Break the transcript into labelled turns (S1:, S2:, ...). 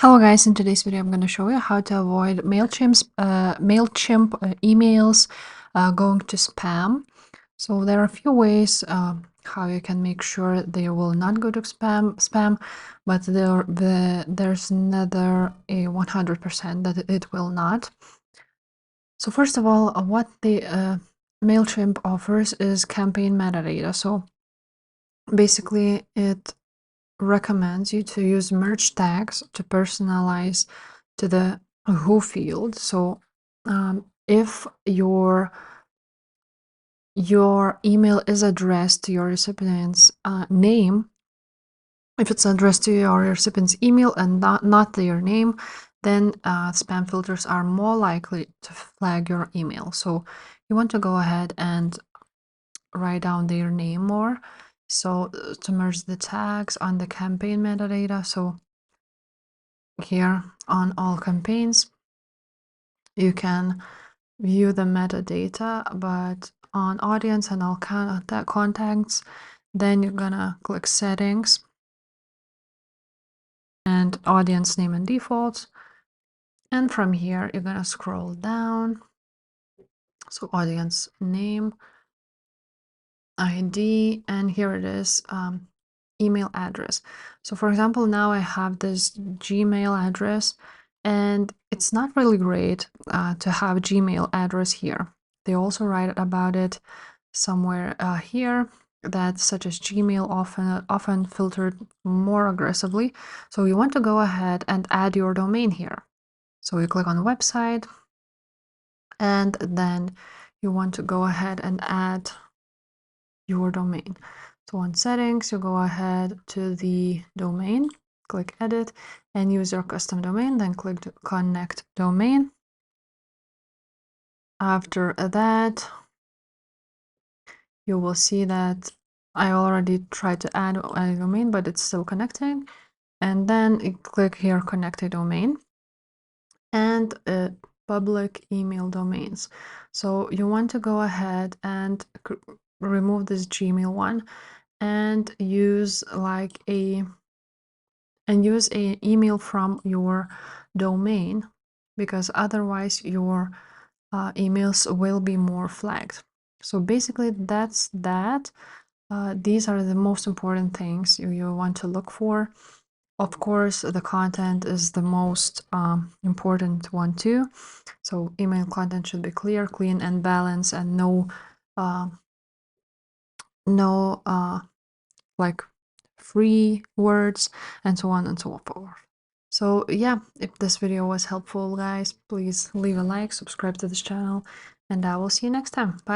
S1: Hello guys, in today's video I'm going to show you how to avoid Mailchimp emails going to spam. So there are a few ways how you can make sure they will not go to spam, but there's never a 100% that it will not. So first of all, what the Mailchimp offers is campaign metadata. So basically it recommends you to use merge tags to personalize to the who field. So if your email is addressed to your recipient's name, if it's addressed to your recipient's email and not their name, then spam filters are more likely to flag your email. So you want to go ahead and write down their name more. So to merge the tags on the campaign metadata. So here on all campaigns, you can view the metadata, but on audience and all contacts, then you're gonna click settings and audience name and defaults. And from here, you're gonna scroll down. So audience name, ID, and here it is, email address. So for example, now I have this Gmail address, and it's not really great to have Gmail address here. They also write about it somewhere here that such as Gmail often filtered more aggressively. So you want to go ahead and add your domain here. So you click on website, and then you want to go ahead and add your domain. So on settings, you go ahead to the domain, click edit and use your custom domain, then click to connect domain. After that, you will see that I already tried to add a domain, but it's still connecting. And then you click here, connect a domain and public email domains. So you want to go ahead and remove this Gmail one and use like an email from your domain, because otherwise your emails will be more flagged. So basically that's that. These are the most important things you want to look for. Of course, the content is the most important one too. So email content should be clear, clean, and balanced, and no like free words and so on and so forth. So yeah, if this video was helpful, guys, please leave a like, subscribe to this channel, and I will see you next time. Bye.